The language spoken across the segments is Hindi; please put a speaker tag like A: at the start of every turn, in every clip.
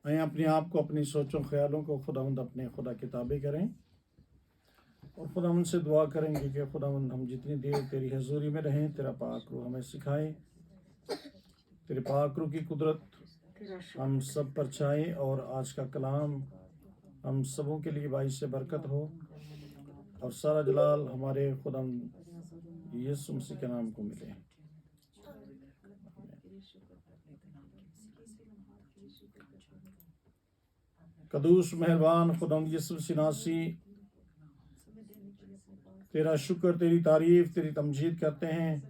A: आए अपने आप को, अपनी सोचों ख्यालों को खुदावंद अपने खुदा के ताबे करें और खुदावंद से दुआ करेंगे कि खुदावंद हम जितनी देर तेरी हजूरी में रहें, तेरा पाक रूह हमें सिखाए, तेरे पाक रूह की कुदरत हम सब पर छाए और आज का कलाम हम सबों के लिए बाइस से बरकत हो और सारा जलाल हमारे खुदावंद यीशु मसीह के नाम को मिले। कदूस मेहरबान खुदावंद यीशु सिनासी, तेरा शुक्र, तेरी तारीफ, तेरी तमजीद करते हैं।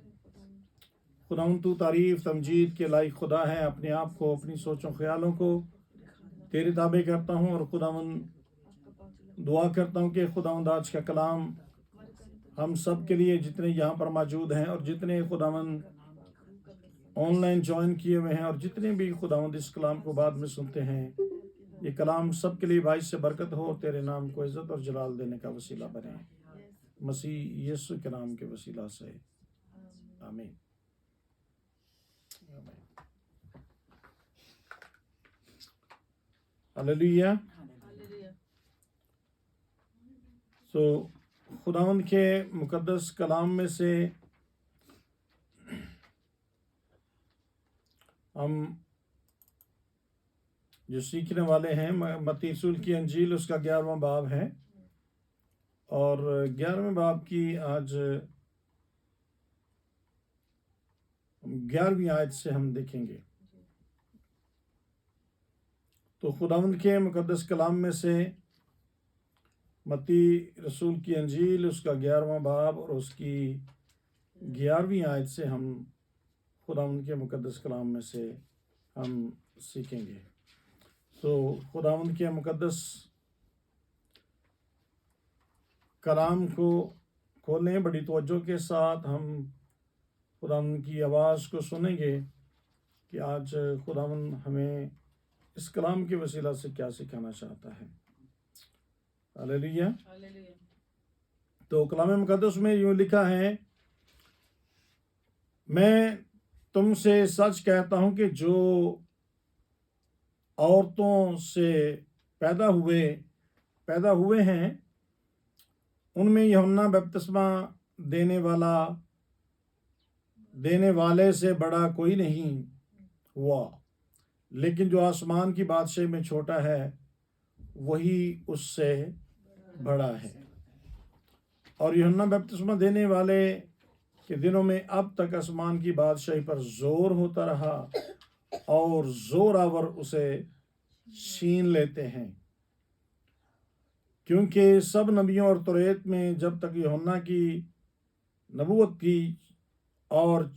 A: खुदावंद तू तारीफ तमजीद के लायक खुदा है। अपने आप को, अपनी सोचों ख्यालों को तेरे ताबे करता हूँ और खुदावंद दुआ करता हूँ कि खुदावंद आज का कलाम हम सब के लिए, जितने यहाँ पर मौजूद हैं और जितने खुदावंद ऑनलाइन ज्वाइन किए हुए हैं और जितने भी खुदावंद इस कलाम को बाद में सुनते हैं, ये कलाम सब के लिए भाई से बरकत हो, तेरे नाम को इज्जत और जलाल देने का वसीला बने, मसीह यीशु के नाम के वसीला से, आमीन। हालेलुया। तो खुदावंद के मुकद्दस कलाम में से हम जो सीखने वाले हैं, मत्ती रसूल की अंजील उसका 11वां बाब है और 11वें बाब की आज 11वीं आयत से हम देखेंगे। तो खुदावंद के मुकद्दस कलाम में से मत्ती रसूल की अंजील उसका 11वां बाब और उसकी 11वीं आयत से हम खुदावंद के मुकद्दस कलाम में से हम सीखेंगे। तो खुदावंद के मुकद्दस कलाम को खोलें, बड़ी तवज्जो के साथ हम खुदावंद की आवाज़ को सुनेंगे कि आज खुदावंद हमें इस कलाम के वसीला से क्या सिखाना चाहता है। हालेलुया। तो कलाम मुकद्दस में यूँ लिखा है, मैं तुमसे सच कहता हूँ कि जो औरतों से पैदा हुए हैं उनमें यूहन्ना बपतिस्मा देने वाले से बड़ा कोई नहीं हुआ, लेकिन जो आसमान की बादशाही में छोटा है वही उससे बड़ा है। और यूहन्ना बपतिस्मा देने वाले के दिनों में अब तक आसमान की बादशाही पर जोर होता रहा और जोरावर उसे छीन लेते हैं, क्योंकि सब नबियों और तौरात में जब तक यूहन्ना की नबूवत थी और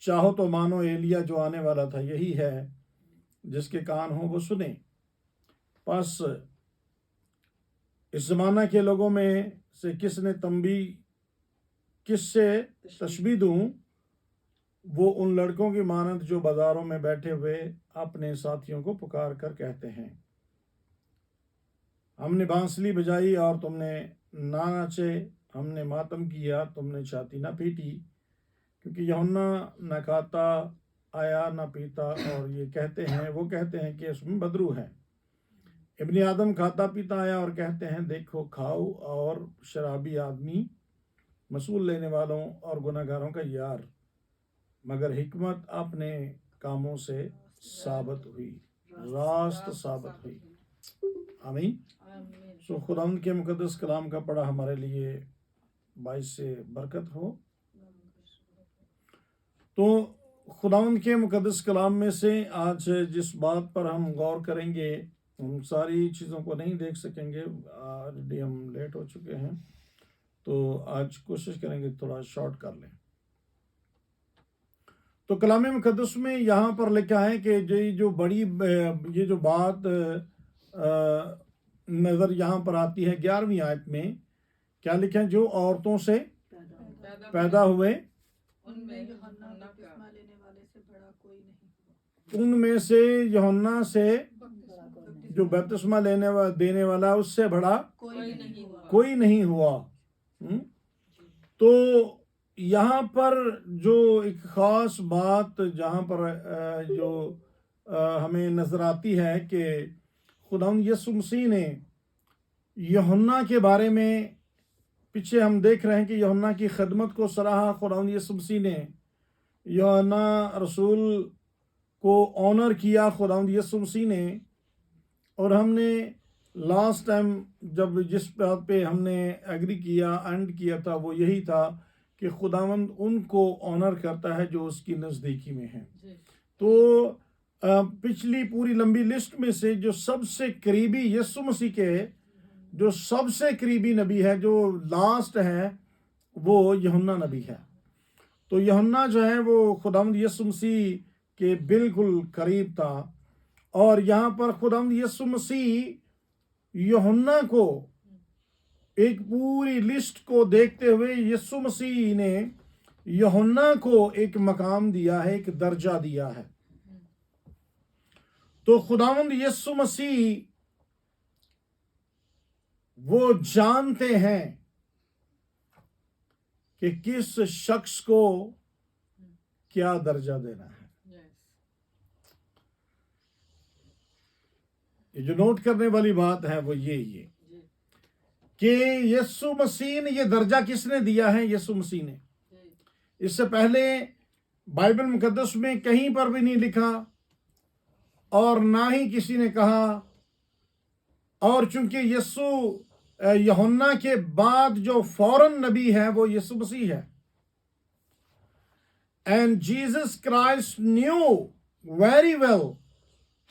A: चाहो तो मानो एलिया जो आने वाला था यही है, जिसके कान हो वो सुने। बस इस जमाना के लोगों में से किससे तशबीह दूं, वो उन लड़कों की मानद जो बाजारों में बैठे हुए अपने साथियों को पुकार कर कहते हैं, हमने बांसुरी बजाई और तुमने ना नाचे, हमने मातम किया तुमने छाती ना पीटी, क्योंकि यूहन्ना न खाता आया न पीता और वो कहते हैं कि उसमें बदरू है। इब्ने आदम खाता पीता आया और कहते हैं देखो खाओ, और शराबी आदमी मसूल लेने वालों और गुनाहगारों का यार, मगर हिकमत अपने कामों से रास्त साबित हुई। आमीन। सो खुदावंद के मुकद्दस कलाम का पढ़ा हमारे लिए बाइस से बरकत हो। तो खुदावंद के मुकद्दस कलाम में से आज जिस बात पर हम गौर करेंगे, हम सारी चीज़ों को नहीं देख सकेंगे, ऑलरेडी हम लेट हो चुके हैं, तो आज कोशिश करेंगे थोड़ा शॉर्ट कर लें। तो कलाम मुकद्दस में यहाँ पर लिखा है कि ये जो बात नज़र यहाँ पर आती है 11वीं आयत में, क्या लिखा है, जो औरतों से पैदा हुए उनमें से यूहन्ना से जो बपतिस्मा देने वाला उससे बड़ा कोई नहीं हुआ। तो यहाँ पर जो एक ख़ास बात जहाँ पर जो हमें नज़र आती है कि खुदावंद यीशु मसीह ने यूहन्ना के बारे में, पीछे हम देख रहे हैं कि यूहन्ना की खिदमत को सराहा खुदावंद यीशु मसीह ने, यूहन्ना रसूल को ऑनर किया खुदावंद यीशु मसीह ने। और हमने लास्ट टाइम जब जिस बात पे हमने एग्री किया, एंड किया था, वो यही था कि खुदावंद उनको ऑनर करता है जो उसकी नज़दीकी में है। तो पिछली पूरी लंबी लिस्ट में से जो सबसे करीबी यीशु मसीह के, जो सबसे करीबी नबी है, जो लास्ट है, वो यूहन्ना नबी है। तो यूहन्ना जो है वो खुदावंद यीशु मसीह के बिल्कुल करीब था। और यहाँ पर खुदावंद यीशु मसीह यूहन्ना को, एक पूरी लिस्ट को देखते हुए यीशु मसीह ने यूहन्ना को एक मकाम दिया है, एक दर्जा दिया है। तो खुदावंद यीशु मसीह वो जानते हैं कि किस शख्स को क्या दर्जा देना है। ये जो नोट करने वाली बात है वो ये कि यीशु मसीह ने, ये दर्जा किसने दिया है? यीशु मसीह ने। इससे पहले बाइबल मुकद्दस में कहीं पर भी नहीं लिखा और ना ही किसी ने कहा। और चूंकि यीशु यूहन्ना के बाद जो फौरन नबी है वो यीशु मसीह है। And Jesus Christ new very well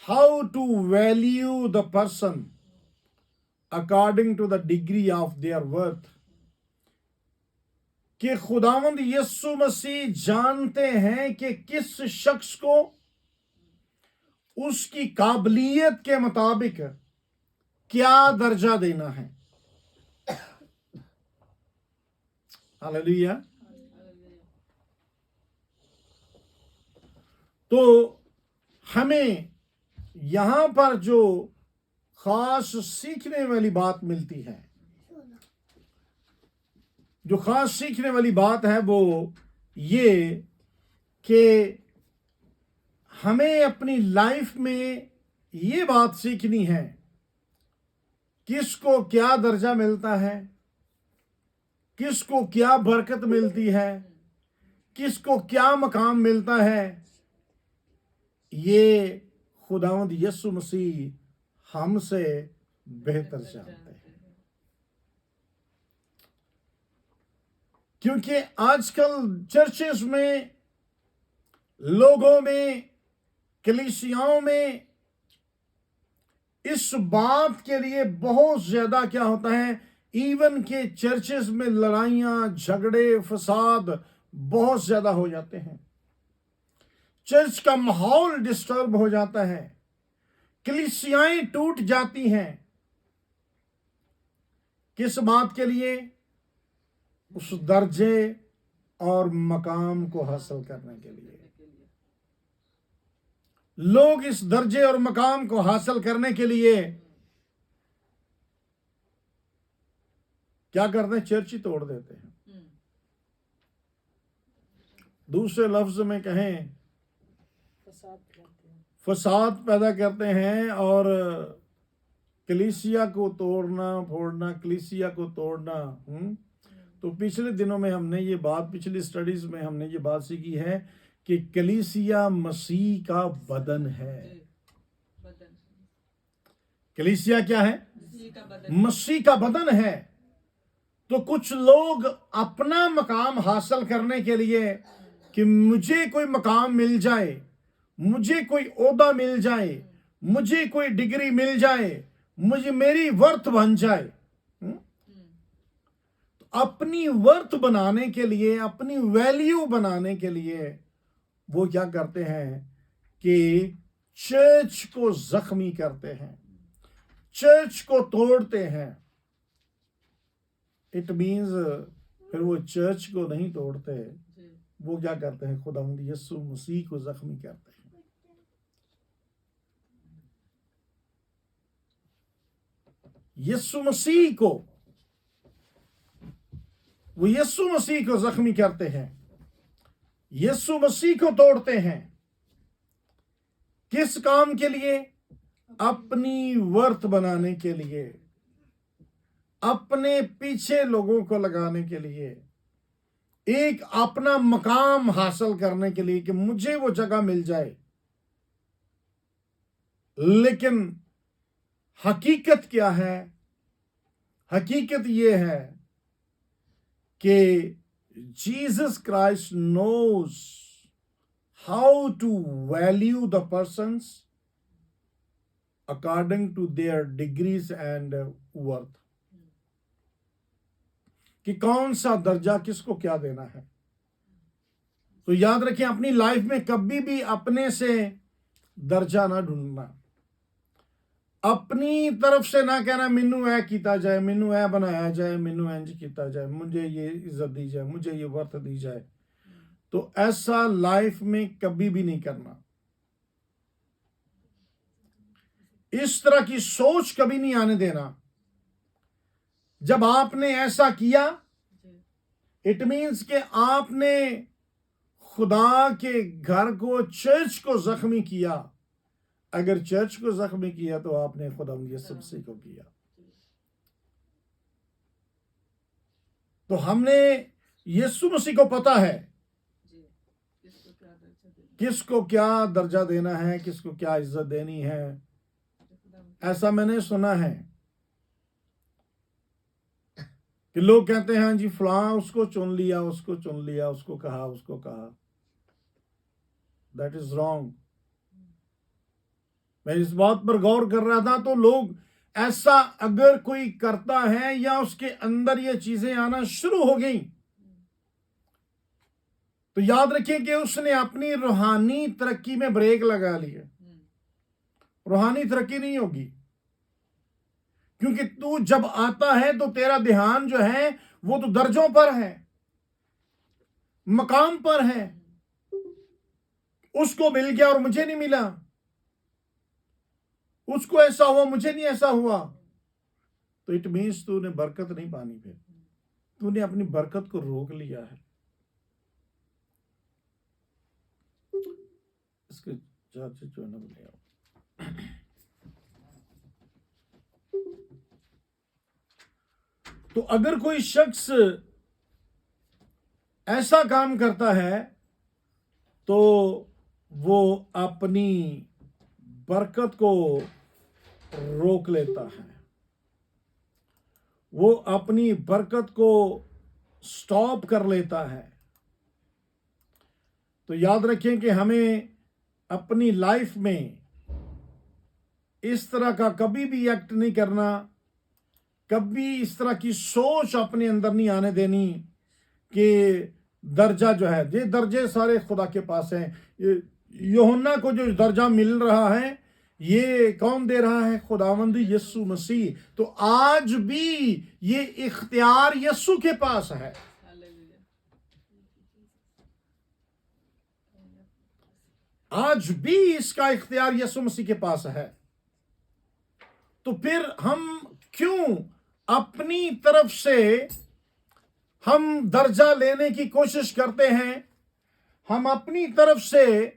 A: how to value the person according to the degree of their worth। कि खुदावंद यीशु मसीह जानते हैं कि किस शख्स को उसकी काबिलियत के मुताबिक क्या दर्जा देना है। हालेलुया। तो हमें यहां पर जो खास सीखने वाली बात मिलती है, जो खास सीखने वाली बात है वो ये कि हमें अपनी लाइफ में ये बात सीखनी है, किसको क्या दर्जा मिलता है, किसको क्या बरकत मिलती है, किसको क्या मकाम मिलता है। ये खुदावंद यीशु मसीह हमसे बेहतर जानते हैं। क्योंकि आजकल चर्चेस में, लोगों में, कलीसियाओं में इस बात के लिए बहुत ज्यादा क्या होता है, इवन के चर्चेस में लड़ाइयां, झगड़े, फसाद बहुत ज्यादा हो जाते हैं। चर्च का माहौल डिस्टर्ब हो जाता है, कलीसियाएं टूट जाती हैं। किस बात के लिए? उस दर्जे और मकाम को हासिल करने के लिए। लोग इस दर्जे और मकाम को हासिल करने के लिए क्या करते हैं? चर्च ही तोड़ देते हैं। दूसरे लफ्ज में कहें, फसाद पैदा करते हैं। और कलीसिया को तोड़ना फोड़ना, कलीसिया को तोड़ना। तो पिछले दिनों में हमने ये बात, पिछली स्टडीज में हमने ये बात सीखी है कि कलीसिया मसीह का बदन है। कलीसिया क्या है? मसीह का बदन है। तो कुछ लोग अपना मकाम हासिल करने के लिए कि मुझे कोई मकाम मिल जाए, मुझे कोई ओहदा मिल जाए, मुझे कोई डिग्री मिल जाए, मुझे मेरी वर्थ बन जाए, तो अपनी वर्थ बनाने के लिए, अपनी वैल्यू बनाने के लिए वो क्या करते हैं कि चर्च को जख्मी करते हैं, चर्च को तोड़ते हैं। इट मीन्स फिर वो चर्च को नहीं तोड़ते, वो क्या करते हैं? खुदावंद यीशु मसीह को जख्मी करते हैं। यीशु मसीह को, वो यीशु मसीह को जख्मी करते हैं, यीशु मसीह को तोड़ते हैं। किस काम के लिए? अपनी वर्थ बनाने के लिए, अपने पीछे लोगों को लगाने के लिए, एक अपना मकाम हासिल करने के लिए कि मुझे वो जगह मिल जाए। लेकिन हकीकत क्या है? हकीकत ये है कि Jesus Christ knows how to value the persons according to their degrees and worth, कि कौन सा दर्जा किसको क्या देना है। तो याद रखें, अपनी लाइफ में कभी भी अपने से दर्जा ना ढूंढना, अपनी तरफ से ना कहना मैनू ऐ कीता जाए, मैनू ऐ बनाया जाए, मैनू इंज कीता जाए, मुझे ये इज्जत दी जाए, मुझे ये वर्थ दी जाए। तो ऐसा लाइफ में कभी भी नहीं करना। इस तरह की सोच कभी नहीं आने देना। जब आपने ऐसा किया, इट मीन्स कि आपने खुदा के घर को, चर्च को जख्मी किया। अगर चर्च को जख्मी किया तो आपने खुदा यीशु मसीह को किया। तो हमने यीशु मसीह को पता है किसको क्या दर्जा देना है, किसको क्या इज्जत देनी है। ऐसा मैंने सुना है कि लोग कहते हैं जी फलां उसको चुन लिया, उसको चुन लिया, उसको कहा, उसको कहा। That is wrong. मैं इस बात पर गौर कर रहा था, तो लोग ऐसा अगर कोई करता है या उसके अंदर ये चीजें आना शुरू हो गई, तो याद रखें कि उसने अपनी रूहानी तरक्की में ब्रेक लगा लिया। रूहानी तरक्की नहीं होगी, क्योंकि तू जब आता है तो तेरा ध्यान जो है वो तो दर्जों पर है, मकाम पर है। उसको मिल गया और मुझे नहीं मिला, उसको ऐसा हुआ मुझे नहीं ऐसा हुआ, तो इट मीन्स तूने बरकत नहीं पानी, फिर तूने अपनी बरकत को रोक लिया है। इसके चार्ज जो है ना ले आओ। तो अगर कोई शख्स ऐसा काम करता है तो वो अपनी बरकत को रोक लेता है, वो अपनी बरकत को स्टॉप कर लेता है। तो याद रखें कि हमें अपनी लाइफ में इस तरह का कभी भी एक्ट नहीं करना, कभी इस तरह की सोच अपने अंदर नहीं आने देनी कि दर्जा जो है, ये दर्जे सारे खुदा के पास हैं। यूहन्ना को जो दर्जा मिल रहा है ये कौन दे रहा है? खुदावंद यीशु मसीह। तो आज भी ये इख्तियार यीशु के पास है। आज भी इसका इख्तियार यीशु मसीह के पास है। तो फिर हम क्यों अपनी तरफ से हम दर्जा लेने की कोशिश करते हैं, हम अपनी तरफ से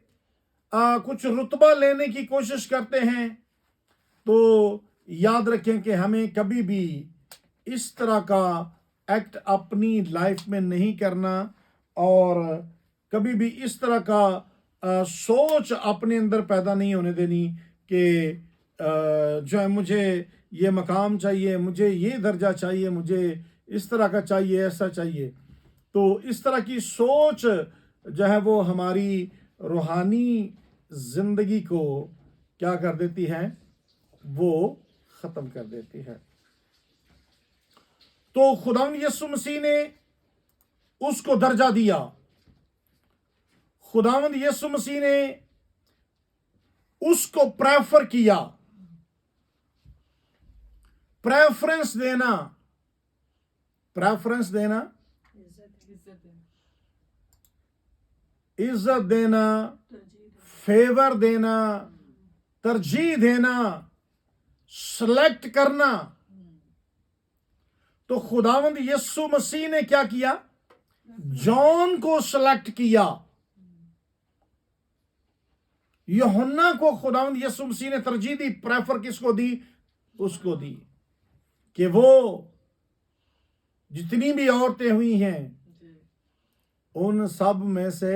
A: कुछ रुतबा लेने की कोशिश करते हैं? तो याद रखें कि हमें कभी भी इस तरह का एक्ट अपनी लाइफ में नहीं करना, और कभी भी इस तरह का सोच अपने अंदर पैदा नहीं होने देनी कि जो है मुझे ये मकाम चाहिए, मुझे ये दर्जा चाहिए, मुझे इस तरह का चाहिए, ऐसा चाहिए। तो इस तरह की सोच जो है वो हमारी रूहानी जिंदगी को क्या कर देती है? वो खत्म कर देती है। तो खुदावंद यीशु मसीह ने उसको दर्जा दिया। खुदावंद यीशु मसीह ने उसको प्रेफर किया। प्रेफरेंस देना, प्रेफरेंस देना, इज्जत देना, फेवर देना, तरजीह देना, सेलेक्ट करना। तो खुदावंद यीशु मसीह ने क्या किया? जॉन को सेलेक्ट किया। यूहन्ना को खुदावंद यीशु मसीह ने तरजीह दी, प्रेफर किसको दी? उसको दी कि वो जितनी भी औरतें हुई हैं उन सब में से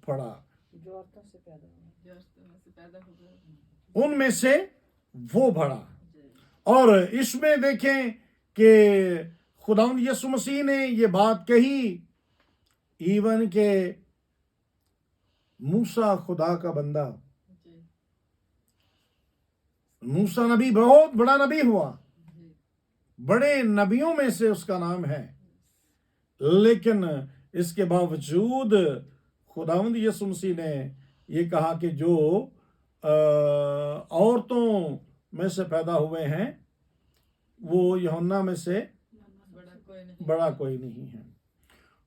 A: बड़ा,
B: जो औरतों से पैदा
A: हुआ उनमें से वो बड़ा। और इसमें देखें कि खुदावंद यीशु मसीह ने ये बात कही इवन के मूसा खुदा का बंदा, मूसा नबी बहुत बड़ा नबी हुआ, बड़े नबियों में से उसका नाम है, लेकिन इसके बावजूद खुदावंद यीशु मसीह ने ये कहा कि जो औरतों में से पैदा हुए हैं वो यूहन्ना में से बड़ा कोई नहीं है।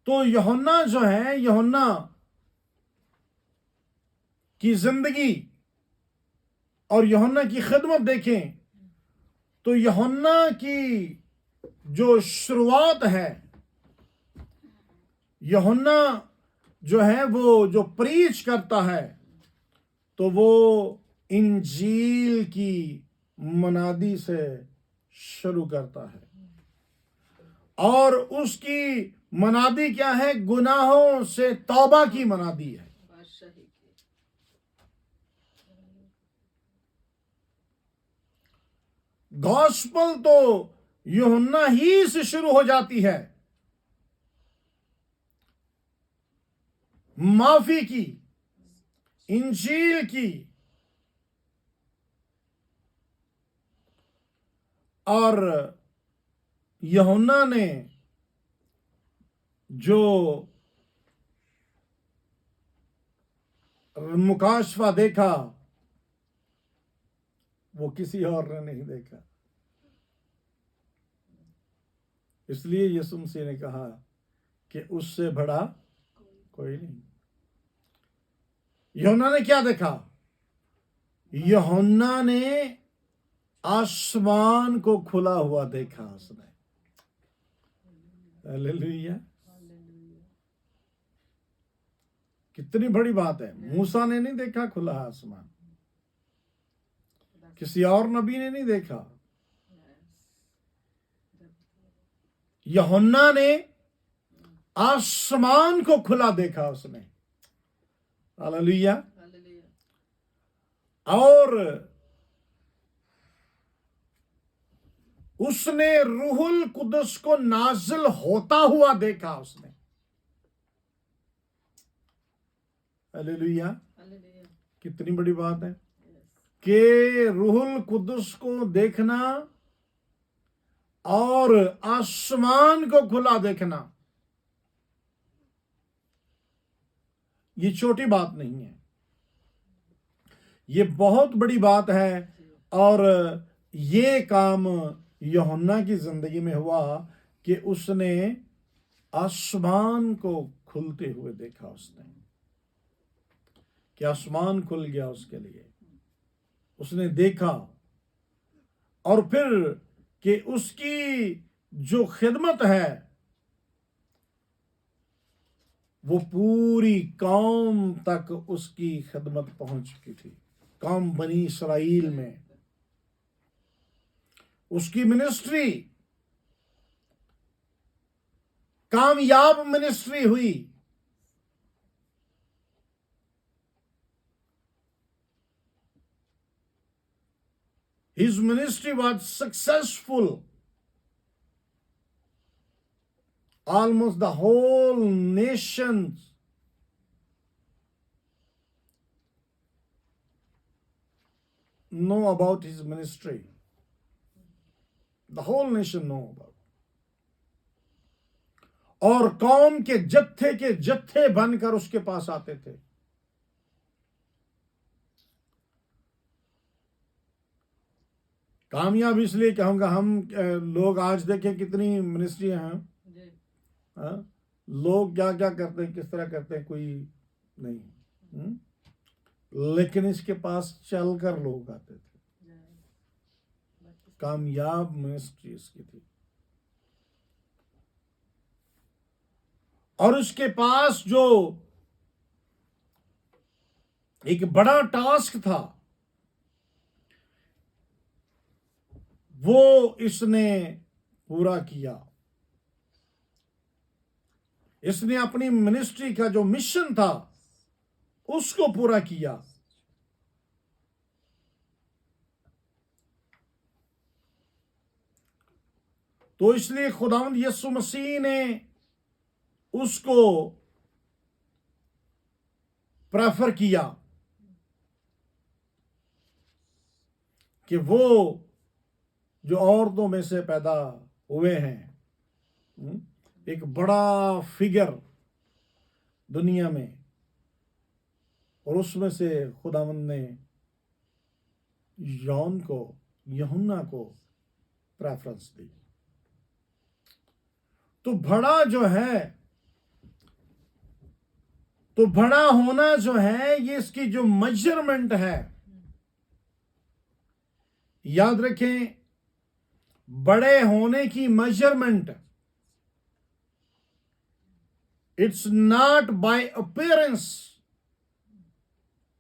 A: तो यूहन्ना जो है, यूहन्ना की जिंदगी और यूहन्ना की खिदमत देखें तो यूहन्ना की जो शुरुआत है, यूहन्ना जो है वो जो प्रीच करता है तो वो इंजील की मनादी से शुरू करता है। और उसकी मनादी क्या है? गुनाहों से तौबा की मनादी है। गॉस्पल तो यूहन्ना ही से शुरू हो जाती है, माफी की, इंजील की। और यूहन्ना ने जो मुकाशफा देखा वो किसी और ने नहीं देखा, इसलिए यीशु मसीह ने कहा कि उससे बड़ा कोई नहीं। यूहन्ना ने क्या देखा? यूहन्ना ने आसमान को खुला हुआ देखा उसने। हालेलुया, कितनी बड़ी बात है। मूसा ने नहीं देखा खुला आसमान, किसी और नबी ने नहीं देखा, यूहन्ना ने आसमान को खुला देखा उसने। हालेलुया। और उसने रूहुल कुदस को नाजिल होता हुआ देखा उसने। हालेलुया, कितनी बड़ी बात है कि रूहुल कुदस को देखना और आसमान को खुला देखना ये छोटी बात नहीं है, ये बहुत बड़ी बात है। और ये काम यूहन्ना की जिंदगी में हुआ कि उसने आसमान को खुलते हुए देखा। उसने कि आसमान खुल गया उसके लिए, उसने देखा। और फिर कि उसकी जो खिदमत है वो पूरी कौम तक उसकी खिदमत पहुंच चुकी थी। कौम बनी इसराइल में उसकी मिनिस्ट्री कामयाब मिनिस्ट्री हुई। His ministry was successful. Almost the whole nations know about his ministry. The whole nation know about. और कौम के जत्थे बनकर उसके पास आते थे। कामयाब इसलिए कहूंगा, हम लोग आज देखें कितनी मिनिस्ट्री हैं। लोग क्या क्या करते हैं, किस तरह करते हैं, कोई नहीं। लेकिन इसके पास चलकर लोग आते थे। कामयाब मिनिस्ट्री इसकी थी। और उसके पास जो एक बड़ा टास्क था, वो इसने पूरा किया। इसने अपनी मिनिस्ट्री का जो मिशन था उसको पूरा किया। तो इसलिए खुदावंद यीशु मसीह ने उसको प्रेफर किया कि वो जो औरतों में से पैदा हुए हैं, एक बड़ा फिगर दुनिया में, और उसमें से खुदावंद ने यूहन्ना को प्रेफरेंस दी। तो बड़ा जो है, तो बड़ा होना जो है, ये इसकी जो मेजरमेंट है, याद रखें, बड़े होने की measurement, it's not by appearance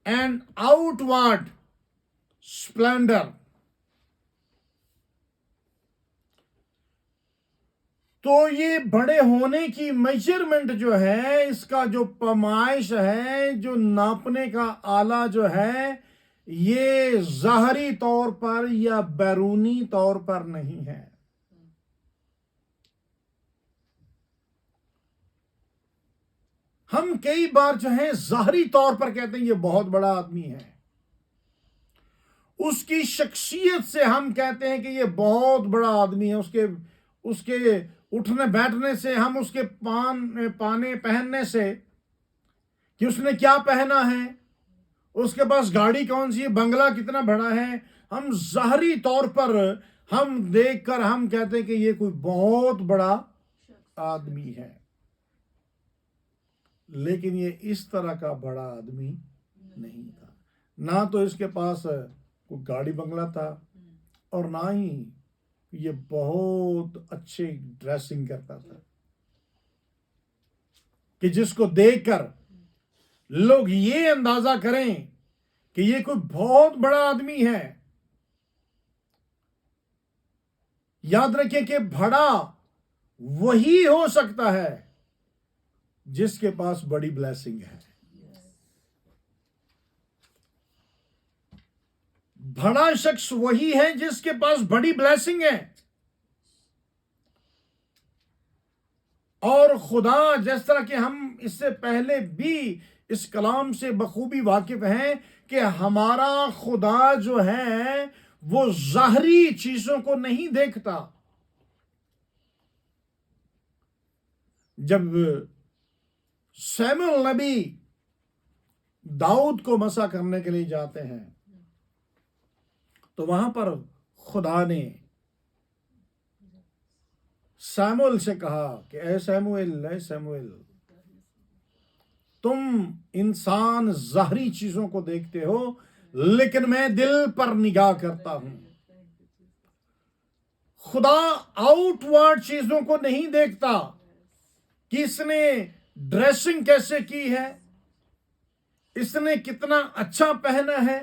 A: and outward splendour. तो ये बड़े होने की मेजरमेंट जो है, इसका जो पैमाइश है, जो नापने का आला जो है, ये ज़ाहरी तौर पर या बैरूनी तौर पर नहीं है। हम कई बार जो है ज़ाहरी तौर पर कहते हैं ये बहुत बड़ा आदमी है, उसकी शख्सियत से हम कहते हैं कि ये बहुत बड़ा आदमी है, उसके उठने बैठने से, हम उसके पाने पहनने से, कि उसने क्या पहना है, उसके पास गाड़ी कौन सी है, बंगला कितना बड़ा है, हम ज़ाहरी तौर पर हम देखकर हम कहते हैं कि ये कोई बहुत बड़ा आदमी है। लेकिन ये इस तरह का बड़ा आदमी नहीं था। ना तो इसके पास कोई गाड़ी बंगला था, और ना ही ये बहुत अच्छे ड्रेसिंग करता था कि जिसको देखकर लोग ये अंदाजा करें कि ये कोई बहुत बड़ा आदमी है। याद रखें कि बड़ा वही हो सकता है जिसके पास बड़ी ब्लेसिंग है। बड़ा शख्स वही है जिसके पास बड़ी ब्लेसिंग है। और खुदा, जिस तरह के हम इससे पहले भी इस कलाम से बखूबी वाकिफ हैं कि हमारा खुदा जो है वो ज़ाहरी चीजों को नहीं देखता। जब सैमुअल नबी दाऊद को मसा करने के लिए जाते हैं, तो वहां पर खुदा ने सैमुअल से कहा कि ए सैमुअल, तुम इंसान ज़ाहरी चीजों को देखते हो, लेकिन मैं दिल पर निगाह करता हूं। खुदा आउटवर्ड चीजों को नहीं देखता कि इसने ड्रेसिंग कैसे की है, इसने कितना अच्छा पहना है,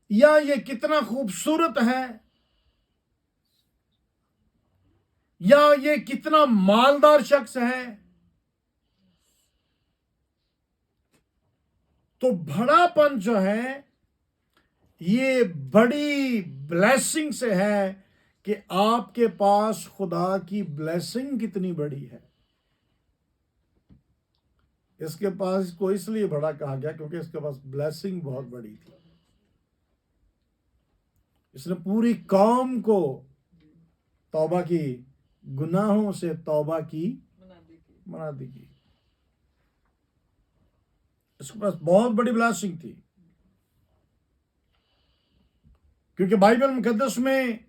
A: या ये कितना खूबसूरत है, या ये कितना मालदार शख्स है। तो बड़ापन जो है ये बड़ी ब्लेसिंग से है कि आपके पास खुदा की ब्लेसिंग कितनी बड़ी है। इसके पास इसको इसलिए बड़ा कहा गया क्योंकि इसके पास ब्लेसिंग बहुत बड़ी थी। इसने पूरी कौम को तौबा की, गुनाहों से तौबा की मना दी। इसके पास बहुत बड़ी ब्लेसिंग थी, क्योंकि बाइबल मुकद्दस में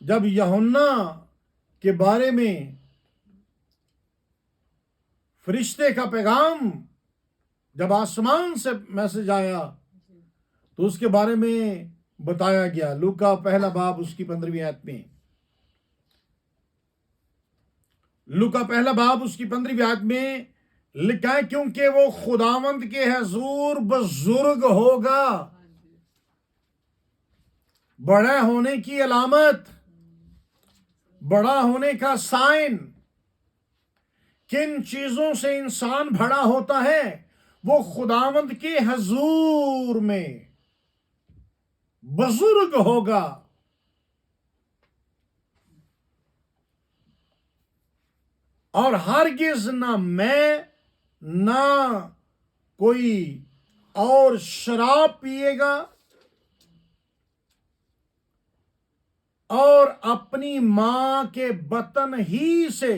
A: जब यूहन्ना के बारे में फरिश्ते का पैगाम जब आसमान से मैसेज आया, तो उसके बारे में बताया गया। लूका पहला बाब उसकी 15वीं आयत में, लूका पहला बाब उसकी 15वीं आयत में लिखा है क्योंकि वो खुदावंद के हुजूर बुजुर्ग होगा। बड़ा होने की अलामत, बड़ा होने का साइन, किन चीजों से इंसान बड़ा होता है? वो खुदावंद के हुजूर में बुजुर्ग होगा। और हरगिज ना मैं ना कोई और शराब पिएगा और अपनी मां के बतन ही से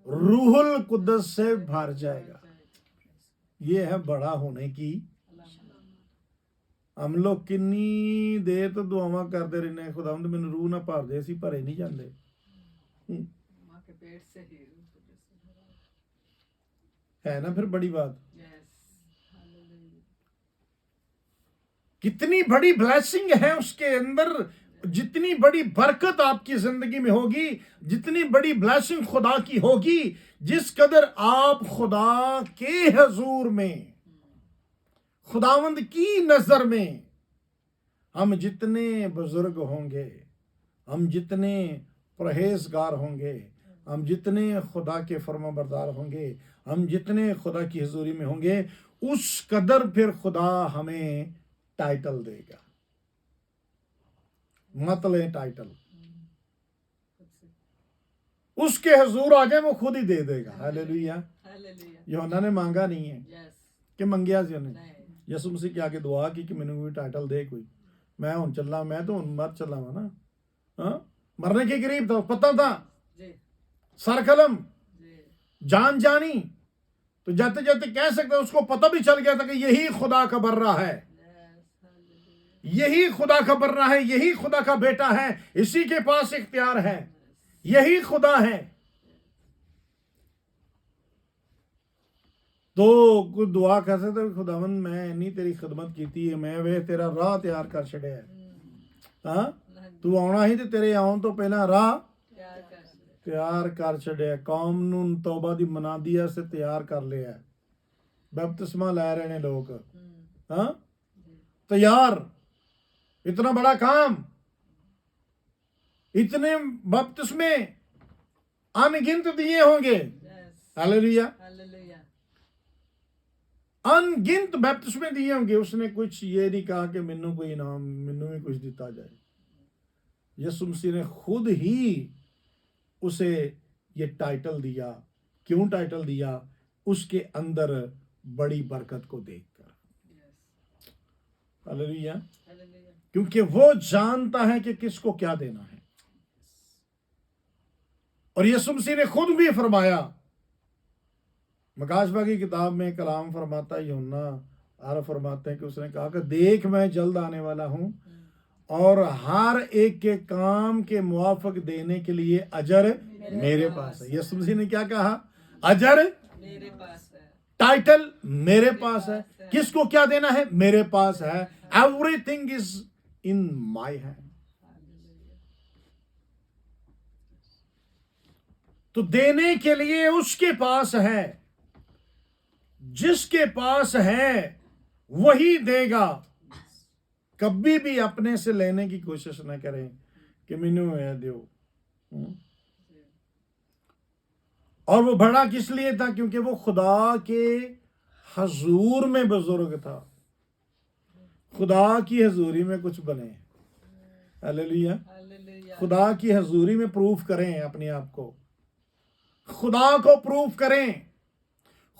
A: रूहुल कुद्दस से भर जाएगा। ये है बड़ा होने की। हम लोग किन्नी देर तो दुआवां करते रहने, खुदावंद मैनू रूह ना भर दे, असीं भरे नहीं जाते।
B: माँ के पेट से ही
A: है ना फिर बड़ी बात।
B: यस
A: कितनी बड़ी ब्लेसिंग है उसके अंदर, जितनी बड़ी बरकत आपकी जिंदगी में होगी, जितनी बड़ी ब्लेसिंग खुदा की होगी, जिस कदर आप खुदा के हुजूर में, खुदावंद की नजर में हम जितने बुजुर्ग होंगे, हम जितने परहेजगार होंगे, हम जितने खुदा के फरमाबरदार होंगे, हम जितने खुदा की हुजूरी में होंगे, उस कदर फिर खुदा हमें टाइटल देगा। मत ले टाइटल, उसके हुजूर आ जाए वो खुद ही दे देगा। हालेलुया। यूहन्ना ने मांगा नहीं है कि मंगिया सी उन्हें। यसु मसीह के आगे दुआ की कि मैंने कोई टाइटल दे, कोई मैं हुन चला, मैं तो हुन मर चला वा ना। हाँ, मरने के करीब था, पता था, सर कलम जान जानी, तो जाते जाते कह सकते उसको पता भी चल गया था कि यही खुदा का बर्रा है, यही खुदा का बर्रा है, यही खुदा का बेटा है, इसी के पास इख्तियार है, यही खुदा है। तो कुछ दुआ कर सकते खुदावंद मैं नहीं तेरी खिदमत की है, मैं वे तेरा राह तैयार कर छड़िया है। हाँ, तू आना ही तो तेरे आउन तो पहला राह तैयार कर छड़िया, कौम नूं तौबा दी मनादी से तैयार कर लिया, बपतिस्मा लै रहे ने लोग। हाँ, तैयार, इतना बड़ा काम, इतने बपतिस्मे अनगिनत दिए होंगे। हालेलुया। अनगिनत बपतिस्मे दिए होंगे। उसने कुछ ये नहीं कहा कि मैनू कोई इनाम, मैनू भी कुछ दिता जाए। यसु मसीह ने खुद ही उसे ये टाइटल दिया। क्यों टाइटल दिया? उसके अंदर बड़ी बरकत को देखकर। हालेलुया। क्योंकि वो जानता है कि किसको क्या देना है। और यसु मसीह ने खुद भी फरमाया, मकाशबा की किताब में कलाम फरमाता है, यूहन्ना आर फरमाते हैं कि उसने कहा कि देख मैं जल्द आने वाला हूं और हर एक के काम के मुआफिक देने के लिए अजर मेरे पास है। यसु मसीह ने क्या कहा? अजर मेरे पास है, टाइटल मेरे पास है, किसको क्या देना है मेरे पास है। Everything is in my hand. तो देने के लिए उसके पास है, जिसके पास है वही देगा। कभी भी अपने से लेने की कोशिश न करें कि मैनू है दो। और वो बड़ा किस लिए था? क्योंकि वो खुदा के हजूर में बुजुर्ग था, खुदा की हजूरी में कुछ बने। हालेलुया। खुदा की हजूरी में प्रूफ करें अपने आप को, खुदा को प्रूफ करें,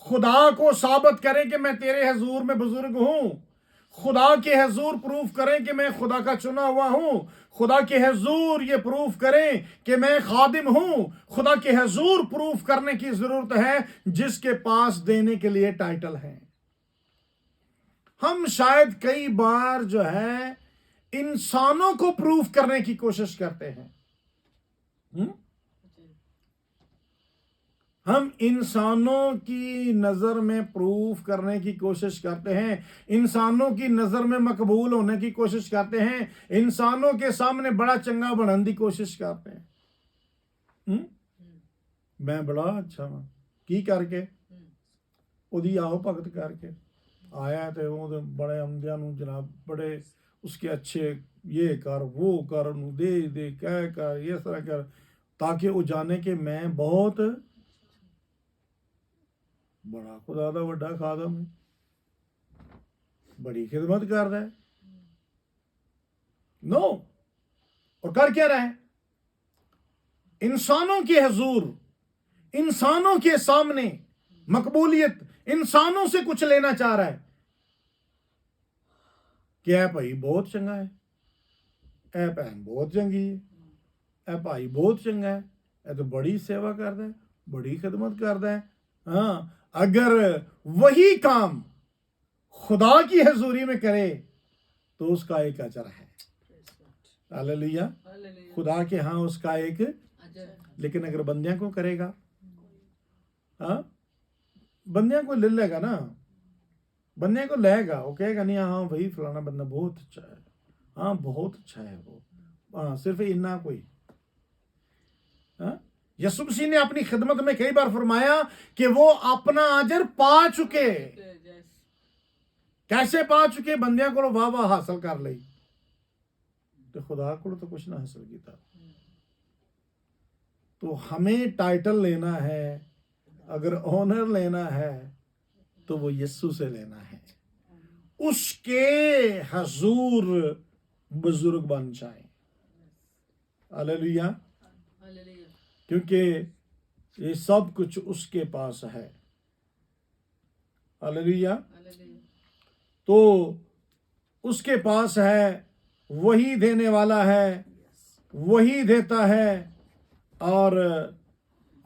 A: खुदा को साबित करें कि मैं तेरे हजूर में बुजुर्ग हूं। खुदा के हजूर प्रूफ करें कि मैं खुदा का चुना हुआ हूं। खुदा के हजूर ये प्रूफ करें कि मैं खादिम हूं। खुदा के हजूर प्रूफ करने की जरूरत है जिसके पास देने के लिए टाइटल है। हम शायद कई बार जो है इंसानों को प्रूफ करने की कोशिश करते हैं। हम इंसानों की नजर में प्रूफ करने की कोशिश करते हैं, इंसानों की नजर में मकबूल होने की कोशिश करते हैं, इंसानों के सामने बड़ा चंगा बनने की कोशिश करते हैं। मैं बड़ा अच्छा हूं की करके, ਉਹਦੀ ਆਓ ਭਗਤ ਕਰਕੇ ਆਇਆ ਤੇ ਉਹਦੇ ਬੜੇ ਆਉਂਦਿਆਂ ਨੂੰ ਜਨਾਬ ਬੜੇ उसके अच्छे ये कर वो कर ਉਹਨੂੰ ਦੇ ਦੇ ਕਹਿ ਕਰ ਇਸ ਤਰ੍ਹਾਂ ਕਰ ताकि वो जाने कि मैं बहुत बड़ा खुदा दा वड्डा खादम है, बड़ी खिदमत कर रहा है। नो, और कर क्या रहा है? इंसानों के हजूर, इंसानों के सामने मकबूलियत, इंसानों से कुछ लेना चाह रहा है। क्या है भाई बहुत चंगा है, ए भैन बहुत चंगी है, ए भाई बहुत चंगा है, ए तो बड़ी सेवा करता है, बड़ी खिदमत करता है। हाँ, अगर वही काम खुदा की हजूरी में करे तो उसका एक अजर है। Hallelujah,
B: hallelujah.
A: खुदा के यहाँ उसका एक,
B: अजर।
A: लेकिन अगर बंदियां को करेगा, हाँ बंदियां को ले लेगा ना, बंदे को लेगा, वो कहेगा नहीं हाँ भाई फलाना बंदा बहुत अच्छा है, हाँ बहुत अच्छा है वो, हाँ सिर्फ इन्ना कोई। हाँ, यसुफ मसीह ने अपनी खिदमत में कई बार फरमाया कि वो अपना अजर पा चुके। कैसे पा चुके? बंदियां को वाह वाह हासिल कर ली, तो खुदा को तो कुछ ना हासिल किया। तो हमें टाइटल लेना है, अगर ऑनर लेना है तो वो यीशु से लेना है, उसके हजूर बुजुर्ग बन जाए। Hallelujah,
B: hallelujah.
A: क्योंकि ये सब कुछ उसके पास है। Hallelujah,
B: hallelujah.
A: तो उसके पास है, वही देने वाला है, वही देता है। और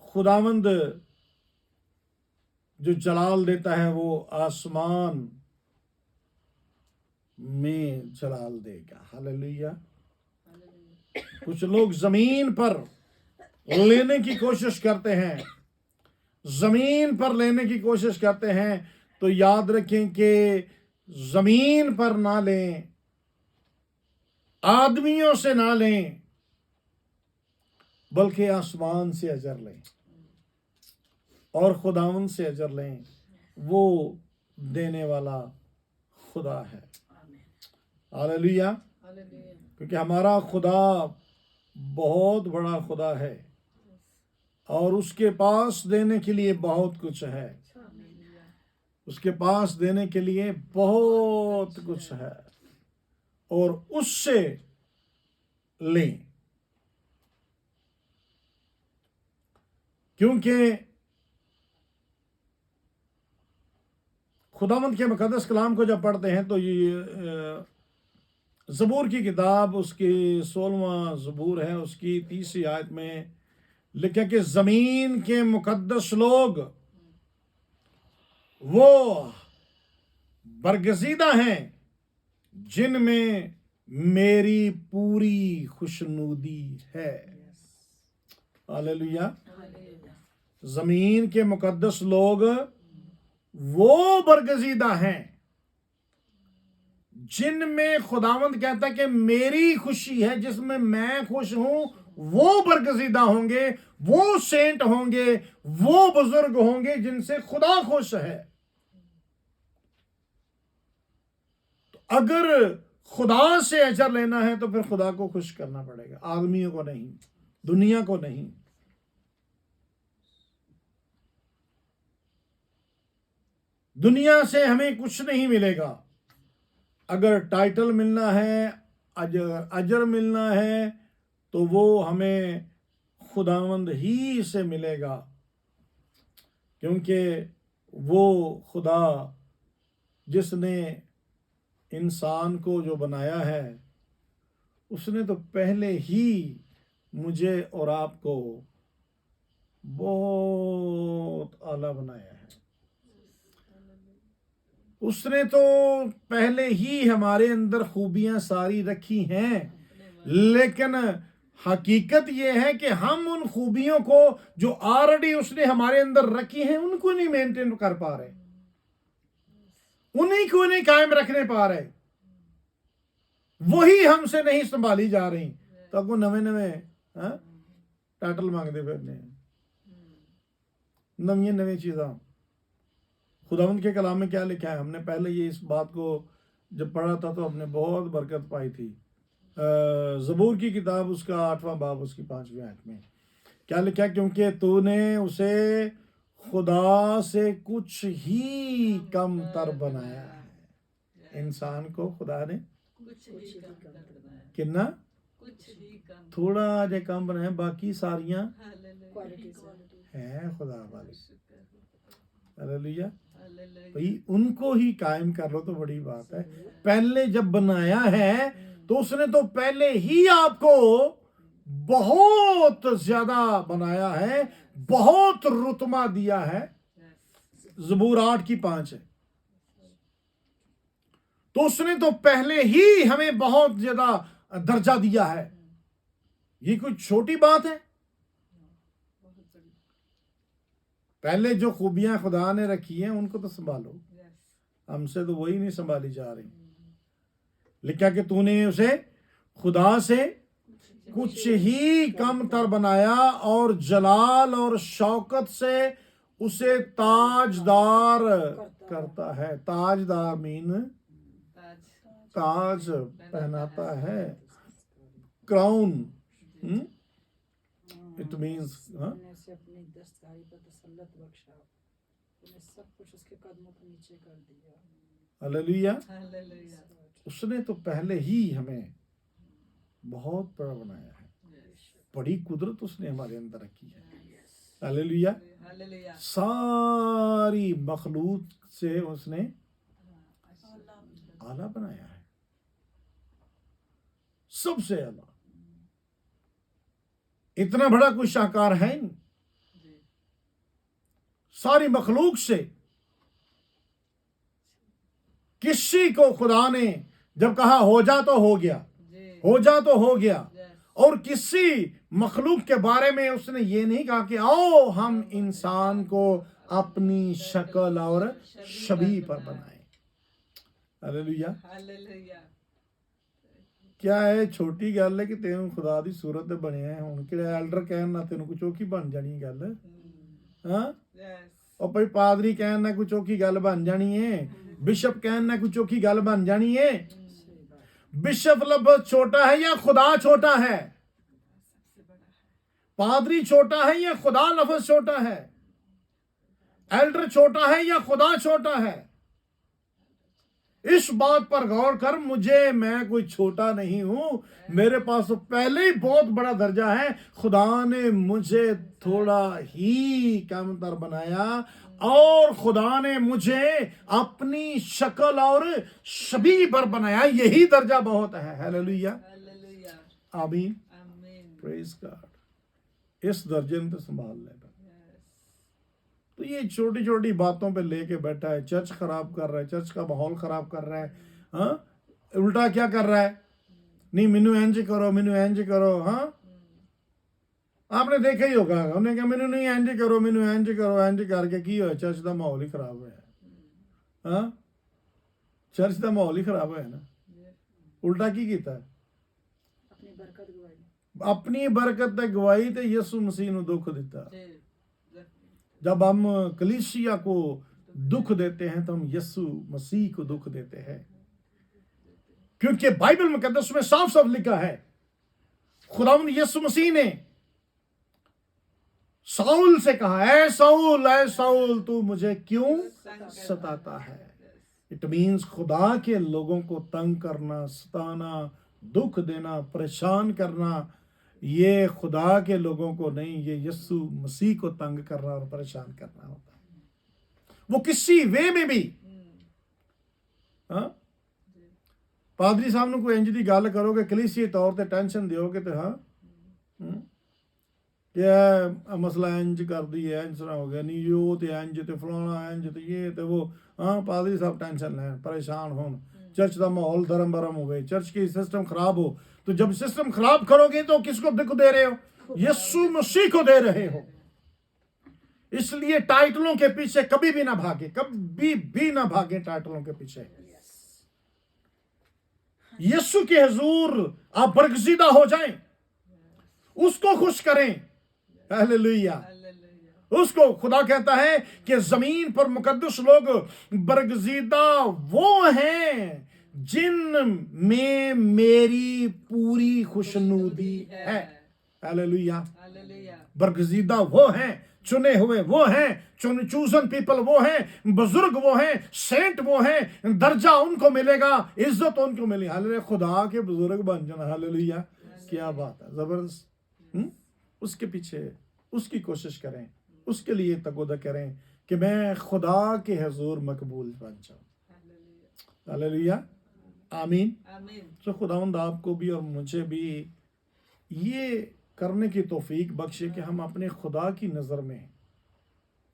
A: खुदावंद जो जलाल देता है वो आसमान में जलाल देगा। हालेलुया।
B: हालेलुया।
A: कुछ लोग जमीन पर लेने की कोशिश करते हैं, जमीन पर लेने की कोशिश करते हैं, तो याद रखें कि जमीन पर ना लें, आदमियों से ना लें, बल्कि आसमान से अजर लें और खुदावंद से अजर लें। वो देने वाला खुदा है। Hallelujah,
B: hallelujah.
A: क्योंकि हमारा खुदा बहुत बड़ा खुदा है और उसके पास देने के लिए बहुत कुछ है, उसके पास देने के लिए बहुत कुछ है, और उससे लें। क्योंकि खुदावंद के मुकद्दस कलाम को जब पढ़ते हैं तो ये ज़बूर की किताब, उसकी 16वां ज़बूर है, उसकी 30वीं आयत में लिखा कि जमीन के मुकद्दस लोग वो बरगजीदा हैं जिनमें मेरी पूरी खुशनुदी है। हालेलुया। जमीन के मुकद्दस लोग वो बरगजीदा हैं जिनमें खुदावंद कहता है कि मेरी खुशी है, जिसमें मैं खुश हूं, वो बरगजीदा होंगे, वो सेंट होंगे, वो बुजुर्ग होंगे जिनसे खुदा खुश है। तो अगर खुदा से अजर लेना है तो फिर खुदा को खुश करना पड़ेगा, आदमियों को नहीं, दुनिया को नहीं। दुनिया से हमें कुछ नहीं मिलेगा। अगर टाइटल मिलना है, अजर मिलना है, तो वो हमें खुदावंद ही से मिलेगा, क्योंकि वो खुदा जिसने इंसान को जो बनाया है, उसने तो पहले ही मुझे और आपको बहुत आला बनाया है। उसने तो पहले ही हमारे अंदर खूबियां सारी रखी हैं, लेकिन हकीकत यह है कि हम उन खूबियों को जो ऑलरेडी उसने हमारे अंदर रखी हैं उनको नहीं मेंटेन कर पा रहे, उन्हीं को नहीं कायम रखने पा रहे, वही हमसे नहीं संभाली जा रही। तो आपको नवे नवे टाइटल मांगते फिरने, नवी नवी चीज़ां खुदावंद के कलाम में क्या लिखा है? हमने पहले ये इस बात को जब पढ़ा था तो हमने बहुत बरकत पाई थी। ज़बूर की किताब उसका 8वां बाब उसकी 5वीं आयत में क्या लिखा है? क्योंकि तूने उसे खुदा से कुछ ही कम तर बनाया है। इंसान को खुदा ने
B: कुछ ही कम कर बनाया,
A: कितना
B: कुछ ही कम।
A: थोड़ा जे कम बनाया, बाकी सारियां
B: हालेलुया,
C: क्वालिटीज
A: हैं खुदा वाली।
B: शुक्र,
A: हालेलुया।
B: हालेलुया।
A: भाई उनको ही कायम कर लो तो बड़ी बात है। पहले जब बनाया है तो उसने तो पहले ही आपको बहुत ज्यादा बनाया है, बहुत रुतबा दिया है। ज़बूर 8 की 5 है। तो उसने तो पहले ही हमें बहुत ज्यादा दर्जा दिया है। ये कोई छोटी बात है? पहले जो खूबियां खुदा ने रखी हैं उनको तो संभालो, हमसे तो वही नहीं संभाली जा रही। लिखा कि तूने उसे खुदा से कुछ ही कम तर बनाया और जलाल और शौकत से उसे ताजदार करता है। ताजदार मीन ताज पहनाता है, क्राउन। इट मीन्स
C: से अपनी दस्तकारी पर तसल्लत बख्शा, तूने सब कुछ उसके कदमों के नीचे कर दिया।
A: हालेलुया।
B: हालेलुया।
A: उसने तो पहले ही हमें बहुत बड़ा बनाया है। बड़ी कुदरत उसने हमारे अंदर रखी है। हालेलुया।
B: हालेलुया।
A: सारी मखलूक से उसने आला बनाया है, सबसे आला। इतना बड़ा कोई शाहकार है नहीं। सारी मखलूक से किसी को खुदा ने जब कहा हो जा तो हो गया, हो जा तो हो गया। और किसी मखलूक के बारे में उसने ये नहीं कहा कि आओ हम इंसान को अपनी शक्ल और शबीह पर बनाएं। हालेलुया।
B: हालेलुया।
A: क्या है छोटी गल है कि तेन खुदा दी सूरत ते बने हैं। हुण कि एल्डर कहन ना तेन कोई चौकी बन जानी गल। हाँ, और भाई पादरी कहन ना कोई चौकी गल बन जानी है, बिशप कहन ना कोई चौकी गल बन जानी है। बिशप लफ्ज़ छोटा है या खुदा छोटा है? पादरी छोटा है या खुदा लफ्ज़ छोटा है? एल्डर छोटा है या खुदा छोटा है? इस बात पर गौर कर। मैं कोई छोटा नहीं हूं, मेरे पास तो पहले ही बहुत बड़ा दर्जा है। खुदा ने मुझे थोड़ा ही कमतर बनाया और खुदा ने मुझे अपनी शक्ल और शबीह पर बनाया। यही दर्जा बहुत है। हालेलुया।
B: हालेलुया।
A: आमीन।
B: आमीन।
A: Praise God. इस दर्जे ने तो संभाल लेगा। तो ये छोटी छोटी बातों पे लेके बैठा है, चर्च खराब कर रहा है, चर्च का माहौल खराब कर रहा है। हाँ, उल्टा क्या कर रहा है? नहीं मैनू इंज करो, मैनू इंज करो। हाँ, आपने देखा ही होगा, उन्हें कहा मैनू नहीं इंज करो, मैनू इंज करो। इंज करके की होया? चर्च का माहौल ही खराब होया। हाँ, चर्च का माहौल ही खराब होया ना। उल्टा की कीता है?
C: अपनी बरकत गवाई,
A: अपनी बरकत ते गवाई ते यीशु मसीह नू दुख दिता। जब हम कलीसिया को दुख देते हैं तो हम यीशु मसीह को दुख देते हैं, क्योंकि बाइबल मुकद्दस में साफ साफ लिखा है खुदावंद यीशु मसीह ने साउल से कहा, ऐ साउल तू मुझे क्यों सताता है। इट मीन्स खुदा के लोगों को तंग करना, सताना, दुख देना, परेशान करना, ये खुदा के लोगों को नहीं, ये यीशु मसीह को तंग करना और परेशान करना होता है। वो किसी वे में भी। हाँ, पादरी साहब ने कोई इंज दी गल करोगे, कलीसिया तौर पे टेंशन दोगे तो हाँ क्या मसला इंज कर दी है, इंज हो गया, नहीं यो तो इंज तो फलाना इंज तो ये तो वो। हाँ, पादरी साहब टेंशन लें, परेशान हो, चर्च का माहौल धर्म भरम हो गए, चर्च की सिस्टम खराब हो। तो जब सिस्टम खराब करोगे तो किसको दुख दे रहे हो? यीशु मसीह को दे रहे हो। इसलिए टाइटलों के पीछे कभी भी ना भागे, कभी भी ना भागे टाइटलों के पीछे। यीशु के हुजूर आप बरगजीदा हो जाएं, उसको खुश करें। हालेलुया। उसको खुदा कहता है कि जमीन पर मुकद्दस लोग बरगजीदा वो हैं जिन में मेरी पूरी खुशनुदी है। हालेलुया।
B: हालेलुया।
A: बरगजीदा वो हैं, चुने हुए वो हैं, चूजन पीपल वो हैं, बुजुर्ग वो हैं, सेंट वो हैं, दर्जा उनको मिलेगा, इज्जत उनको मिलेगी। हालेलुया। खुदा के बुजुर्ग बन जाना। हालेलुया। क्या बात है, जबरदस्त। उसके पीछे उसकी कोशिश करें, उसके लिए तकोदा करें कि मैं खुदा के हजूर मकबूल बन जाऊं।
B: हालेलुया।
A: हालेलुया। आमीन।
B: आमीन।
A: तो खुदावंद आपको भी और मुझे भी ये करने की तौफीक बख्शे कि हम अपने खुदा की नज़र में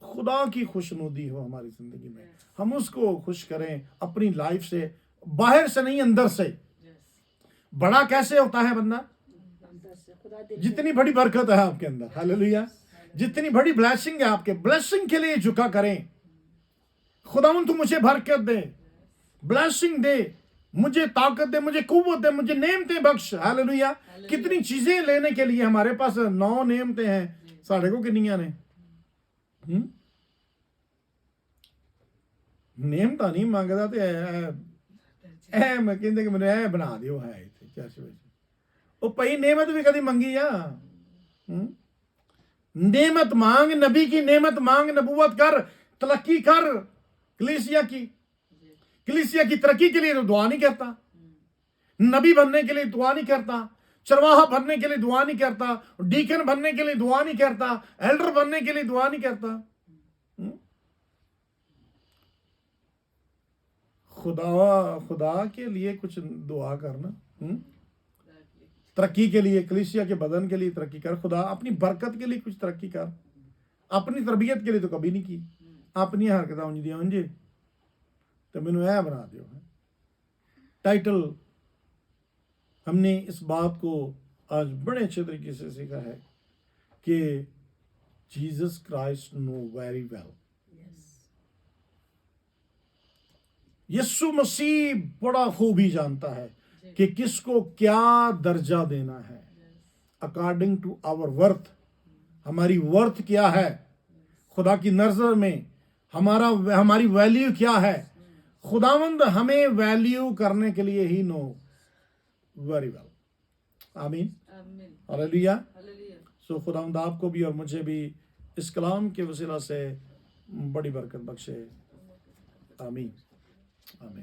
A: खुदा की खुशनुदी हो हमारी ज़िंदगी में, हम उसको खुश करें अपनी लाइफ से, बाहर से नहीं अंदर से। बड़ा कैसे होता है बंदा?
C: अंदर से खुदा दिल
A: जितनी बड़ी बरकत है आपके अंदर, हालेलुया, जितनी बड़ी ब्लेसिंग है आपके, ब्लेसिंग के लिए झुका करें। खुदावंद तू मुझे बरकत दे, ब्लेसिंग दे, मुझे ताकत दे, मुझे कुव्वत दे, मुझे नेमतें बख्श। हालेलुया। कितनी चीजें लेने के लिए हमारे पास 9 नेमतें हैं, साढ़े को कितनियां ने? नेमता नहीं मांगदा ते ऐ मैं कहंदे कि मैंने ऐ बना दियो है इत्थे चर्च विच। ओ भाई नेमत भी कदी मंगी आ? नेमत मांग, नबी की नेमत मांग, नबूवत कर, तरक्की कर। कलीसिया की तरक्की के लिए तो दुआ नहीं करता, नबी बनने के लिए दुआ नहीं करता, चरवाहा बनने के लिए दुआ नहीं करता, डीकन बनने के लिए दुआ नहीं करता, एल्डर बनने के लिए दुआ नहीं करता। खुदा के लिए कुछ दुआ करना, तरक्की के लिए, कलीसिया के बदन के लिए तरक्की कर, खुदा अपनी बरकत के लिए कुछ तरक्की कर। अपनी तरबियत के लिए तो कभी नहीं की, अपनी हरकत उंज दी उंज, तो मैनू ऐ बना दियो। टाइटल हमने इस बात को आज बड़े अच्छे तरीके से सीखा है कि Jesus Christ no very well. Yeshu Masih बड़ा खूब ही जानता है कि किसको क्या दर्जा देना है, अकॉर्डिंग टू आवर वर्थ। हमारी वर्थ क्या है खुदा की नजर में, हमारी वैल्यू क्या है। खुदावंद हमें वैल्यू करने के लिए ही नो वेरी वेल। आमीन। हालेलुया। सो खुदावंद आपको भी और मुझे भी इस कलाम के वसीला से बड़ी बरकत बख्शे। आमीन। आमीन।